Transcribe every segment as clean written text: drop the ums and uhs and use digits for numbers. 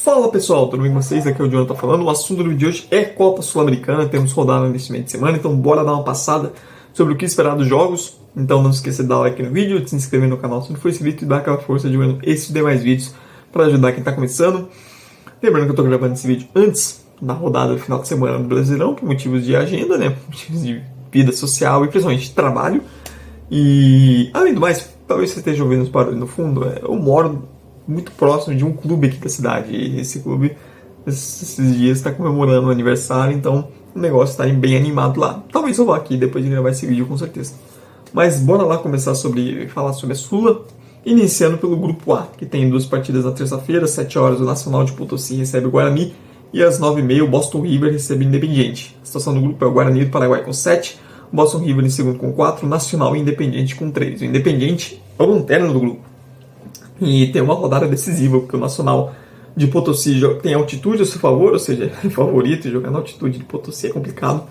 Fala pessoal, tudo bem com vocês? Aqui é o Jonathan falando. O assunto do vídeo de hoje é Copa Sul-Americana. Temos rodada neste meio de semana, então bora dar uma passada sobre o que esperar dos jogos. Então não se esqueça de dar like no vídeo, de se inscrever no canal se não for inscrito e dar aquela força divulgando esses e demais vídeos para ajudar quem está começando. Lembrando que eu estou gravando esse vídeo antes da rodada do final de semana do Brasileirão, por motivos de agenda, né? Por motivos de vida social e principalmente de trabalho. E além do mais, talvez você esteja ouvindo os barulhos no fundo, eu moro muito próximo de um clube aqui da cidade. E esse clube, esses dias, está comemorando o aniversário, então o negócio está bem animado lá. Talvez eu vá aqui depois de gravar esse vídeo, com certeza. Mas bora lá começar falar sobre a Sula, iniciando pelo Grupo A, que tem duas partidas na terça-feira, às 7 horas o Nacional de Potosí recebe o Guarani, e às 9h30 o Boston River recebe o Independiente. A situação do grupo é o Guarani do Paraguai com 7, o Boston River em segundo com 4, Nacional e Independiente com 3. O Independiente é o lanterna do grupo. E tem uma rodada decisiva, porque o Nacional de Potosí tem altitude a seu favor, ou seja, é favorito, e jogar na altitude de Potosí é complicado.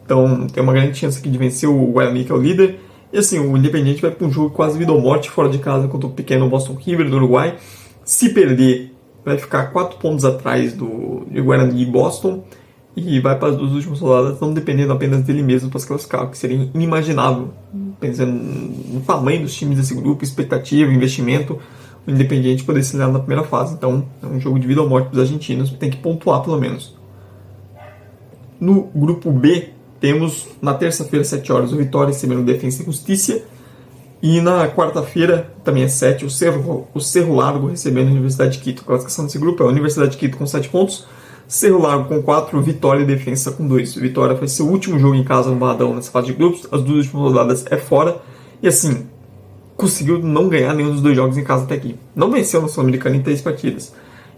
Então tem uma grande chance aqui de vencer o Guarani, que é o líder. E assim, o Independiente vai para um jogo quase vida ou morte fora de casa contra o pequeno Boston River do Uruguai. Se perder, vai ficar 4 pontos atrás de Guarani e Boston. E vai para as duas últimas rodadas, não dependendo apenas dele mesmo para se classificar, o que seria inimaginável, pensando no tamanho dos times desse grupo, expectativa, investimento. O Independiente poder se ligar na primeira fase. Então é um jogo de vida ou morte para os argentinos, tem que pontuar pelo menos. No grupo B, temos na terça-feira, 7 horas, o Vitória recebendo Defensa e Justiça. E na quarta-feira, também às 7, o Cerro Largo recebendo a Universidade de Quito. A classificação desse grupo é a Universidade de Quito com 7 pontos, Cerro Largo com 4, Vitória e Defensa com 2. O Vitória foi seu último jogo em casa no Barradão nessa fase de grupos, as duas últimas rodadas é fora. E assim, conseguiu não ganhar nenhum dos dois jogos em casa até aqui. Não venceu na Sul-Americana em 3 partidas.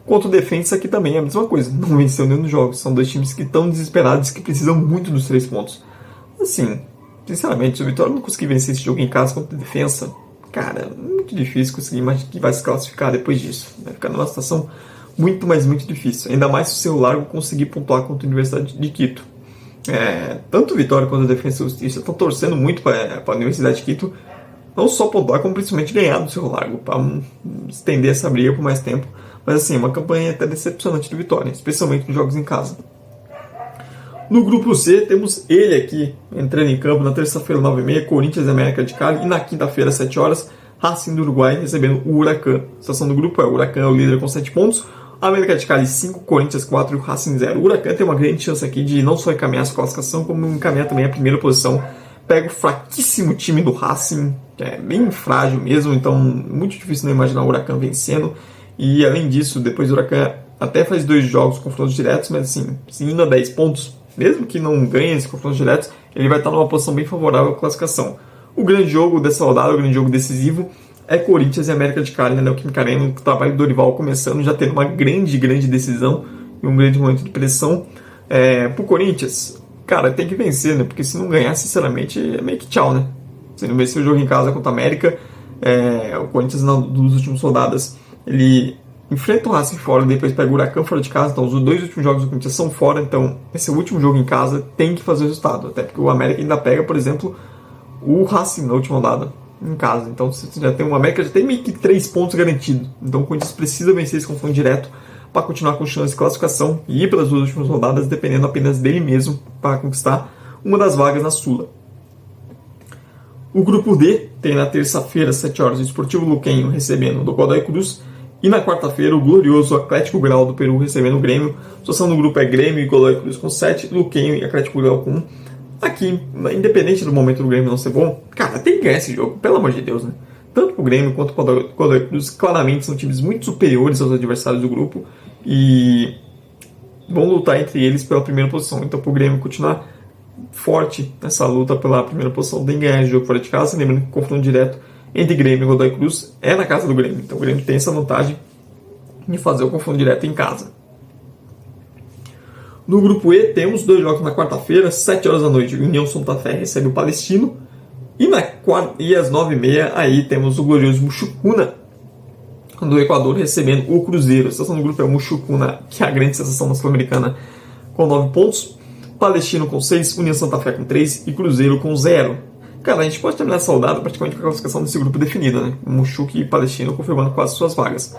Enquanto o Defensa aqui também é a mesma coisa. Não venceu nenhum dos jogos. São dois times que estão desesperados, que precisam muito dos 3 pontos. Assim, sinceramente, se o Vitória não conseguir vencer esse jogo em casa contra a Defensa, cara, é muito difícil conseguir imaginar que vai se classificar depois disso. Vai ficar numa situação muito, mas muito difícil. Ainda mais se o Cerro Largo conseguir pontuar contra a Universidade de Quito. Tanto o Vitória quanto a Defensa e a Justiça estão torcendo muito para a Universidade de Quito não só pontuar, como principalmente ganhar do Cerro Largo, para estender essa briga por mais tempo. Mas assim, uma campanha até decepcionante do Vitória, especialmente nos jogos em casa. No grupo C, temos ele aqui, entrando em campo na terça-feira, 9h30, Corinthians e América de Cali, e na quinta-feira, 7 horas, Racing do Uruguai recebendo o Huracan. A situação do grupo é o Huracan é o líder com 7 pontos, a América de Cali 5, Corinthians 4 e o Racing 0. O Huracan tem uma grande chance aqui de não só encaminhar a sua classificação, como encaminhar também a primeira posição. Pega o fraquíssimo time do Racing, que é bem frágil mesmo, então muito difícil não imaginar o Huracan vencendo. E além disso, depois do Huracan até faz 2 jogos, confrontos diretos, mas assim, se indo a 10 pontos, mesmo que não ganhe esses confrontos diretos, ele vai estar numa posição bem favorável à classificação. O grande jogo dessa rodada, o grande jogo decisivo, é Corinthians e América de Cali, né? O Neoquímica Arena, o trabalho do Dorival começando, já tendo uma grande decisão e um grande momento de pressão. Pro Corinthians, cara, tem que vencer, né? Porque se não ganhar, sinceramente, é meio que tchau, né? Se não vencer o jogo em casa contra a América, o Corinthians, nas 2 últimas rodadas, ele enfrenta o Racing fora, depois pega o Huracan fora de casa. Então, os 2 últimos jogos do Corinthians são fora. Então, esse é o último jogo em casa, tem que fazer o resultado. Até porque o América ainda pega, por exemplo, o Racing na última rodada em casa. Então, você já tem o América, já tem meio que 3 pontos garantidos. Então, o Corinthians precisa vencer esse confronto direto para continuar com chance de classificação e ir pelas 2 últimas rodadas, dependendo apenas dele mesmo para conquistar uma das vagas na Sula. O grupo D tem na terça-feira, 7 horas, o Esportivo Luquenho recebendo o Godoy Cruz, e na quarta-feira o glorioso Atlético Grau do Peru recebendo o Grêmio. A situação do grupo é Grêmio e Godoy Cruz com 7, Luquenho e Atlético Grau com 1. Aqui, independente do momento do Grêmio não ser bom, cara, tem que ganhar esse jogo, pelo amor de Deus, né? Tanto o Grêmio quanto o Godoy Cruz claramente são times muito superiores aos adversários do grupo e vão lutar entre eles pela primeira posição. Então, para o Grêmio continuar forte nessa luta pela primeira posição, tem que ganhar esse jogo fora de casa. Lembrando que o confronto direto entre Grêmio e Godoy Cruz é na casa do Grêmio. Então, o Grêmio tem essa vantagem de fazer o confronto direto em casa. No grupo E, temos 2 jogos na quarta-feira, 7 horas da noite, o União Santa Fé recebe o Palestino. E às 9h30, aí temos o glorioso Muchucuna do Equador recebendo o Cruzeiro. A situação do grupo é o Muchucuna, que é a grande sensação da Sul-Americana, com 9 pontos. Palestino com 6, União Santa Fé com 3 e Cruzeiro com 0. Cara, a gente pode terminar essa rodada praticamente com a classificação desse grupo definida, né? Muxuque e Palestino confirmando quase suas vagas.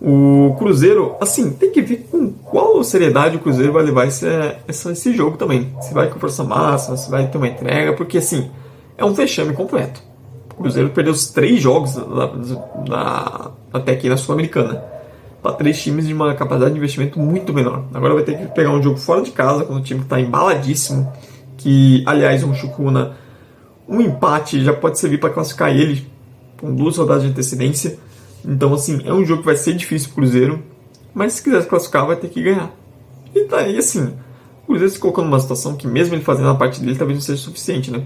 O Cruzeiro, assim, tem que ver com qual seriedade o Cruzeiro vai levar esse jogo também. Se vai com força máxima, se vai ter uma entrega, porque assim, é um vexame completo. O Cruzeiro perdeu os 3 jogos até aqui na Sul-Americana para 3 times de uma capacidade de investimento muito menor. Agora vai ter que pegar um jogo fora de casa, com um time que está embaladíssimo, que, aliás, o Mushucuna, um empate já pode servir para classificar ele com 2 rodadas de antecedência. Então, assim, é um jogo que vai ser difícil pro Cruzeiro, mas se quiser se classificar, vai ter que ganhar. E daí, assim, o Cruzeiro se colocou numa situação que, mesmo ele fazendo a parte dele, talvez não seja suficiente, né?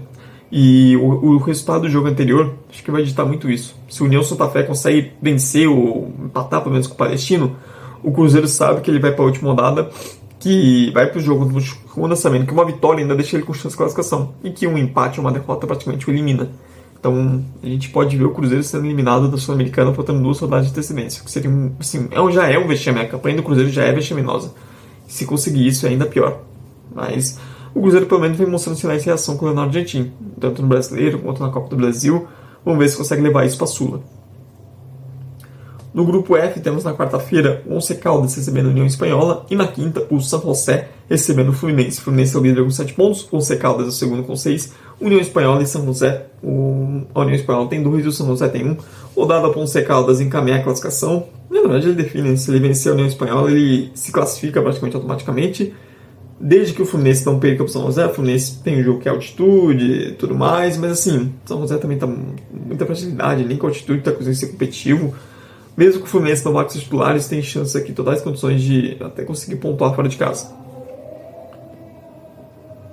E o resultado do jogo anterior, acho que vai ditar muito isso. Se o União Santa Fé consegue vencer ou empatar, pelo menos, com o Palestino, o Cruzeiro sabe que ele vai para a última rodada, que vai pro jogo do Chukuna, sabendo que uma vitória ainda deixa ele com chance de classificação, e que um empate ou uma derrota praticamente o elimina. Então, a gente pode ver o Cruzeiro sendo eliminado da Sul-Americana faltando 2 rodadas de antecedência. Que seria assim, já é um vexame. A campanha do Cruzeiro já é vexaminosa. Se conseguir isso, é ainda pior. Mas o Cruzeiro, pelo menos, vem mostrando sinais de reação com o Leonardo Gentin. Tanto no Brasileiro quanto na Copa do Brasil. Vamos ver se consegue levar isso para a Sula. No grupo F, temos na quarta-feira o Once Caldas recebendo a União Espanhola. E na quinta, o San José recebendo o Fluminense. O Fluminense é o líder com 7 pontos. O Once Caldas é o segundo com 6. União Espanhola e San José. A União Espanhola tem 2 e o San José tem 1. Rodada para o Once Caldas encaminhar a classificação. Na verdade, ele define. Se ele vencer a União Espanhola, ele se classifica praticamente automaticamente. Desde que o Fluminense não perca para o San José. O Fluminense tem um jogo que é altitude e tudo mais. Mas assim, o San José também está muita fragilidade. Nem com altitude está conseguindo ser competitivo. Mesmo que o Fluminense não vá com seus titulares, tem chance aqui, totais condições de até conseguir pontuar fora de casa.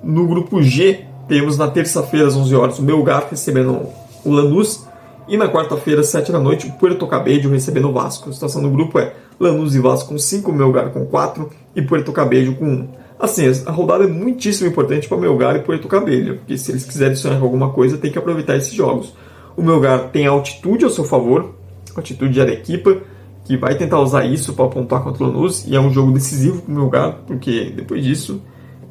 No grupo G, temos na terça-feira, às 11 horas, o Melgar recebendo o Lanús. E na quarta-feira, às 7 da noite, o Puerto Cabello recebendo o Vasco. A situação do grupo é Lanús e Vasco com 5, Melgar com 4 e Puerto Cabello com 1. Assim, a rodada é muitíssimo importante para o Melgar e Puerto Cabello, porque se eles quiserem sonhar com alguma coisa, tem que aproveitar esses jogos. O Melgar tem a altitude ao seu favor, a altitude de Arequipa, que vai tentar usar isso para pontuar contra o Lanús, e é um jogo decisivo para o Melgar, porque depois disso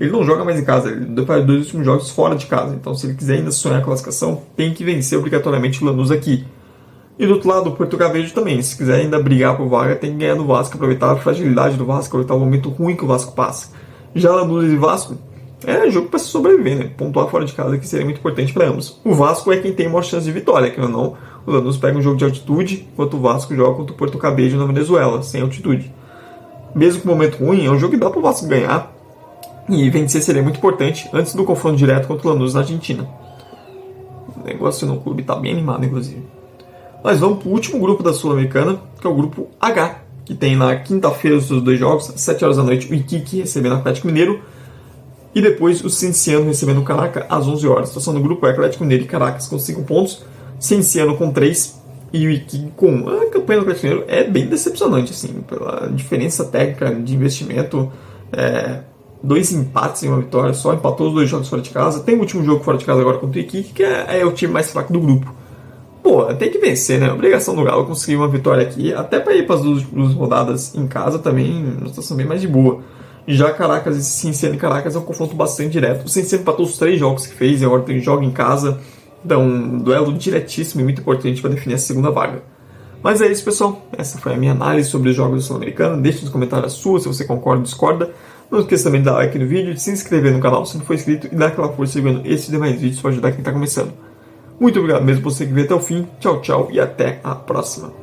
ele não joga mais em casa, ele faz 2 últimos jogos fora de casa. Então, se ele quiser ainda sonhar a classificação, tem que vencer obrigatoriamente o Lanús aqui. E do outro lado, o Porto Cabello também. Se quiser ainda brigar por vaga, tem que ganhar do Vasco, aproveitar a fragilidade do Vasco, aproveitar o momento ruim que o Vasco passa. Já Lanús e Vasco, é jogo para se sobreviver, né? Pontuar fora de casa, que seria muito importante para ambos. O Vasco é quem tem maior chance de vitória, que ou não. O Lanús pega um jogo de altitude, enquanto o Vasco joga contra o Porto Cabello na Venezuela, sem altitude. Mesmo com o momento ruim, é um jogo que dá para o Vasco ganhar. E vencer seria muito importante antes do confronto direto contra o Lanús na Argentina. O negócio no clube está bem animado, inclusive. Mas vamos para o último grupo da Sul-Americana, que é o grupo H, que tem na quinta-feira os seus 2 jogos, às 7 horas da noite, o Iquique recebendo o Atlético Mineiro, e depois o Cienciano recebendo o Caracas às 11 horas. A situação do grupo é Atlético Mineiro e Caracas com 5 pontos, Cienciano com 3 e o Iquique com 1. A campanha do Atlético Mineiro é bem decepcionante, assim, pela diferença técnica de investimento. 2 empates e 1 vitória, só empatou os 2 jogos fora de casa. Tem o último jogo fora de casa agora contra o Iquique, que é o time mais fraco do grupo. Pô, tem que vencer, né? A obrigação do Galo conseguir uma vitória aqui, até para ir para as 2 rodadas em casa também, uma situação bem mais de boa. Já Caracas e Cienciano e Caracas é um confronto bastante direto. O Cienciano empatou os 3 jogos que fez e agora tem jogo em casa. Então, um duelo diretíssimo e muito importante para definir a segunda vaga. Mas é isso, pessoal. Essa foi a minha análise sobre os jogos do Sul-Americano. Deixe nos comentários a sua, se você concorda ou discorda. Não esqueça também de dar like no vídeo, de se inscrever no canal se não for inscrito e dar aquela força seguindo esses e demais vídeos para ajudar quem está começando. Muito obrigado mesmo por você que veio até o fim. Tchau, tchau e até a próxima.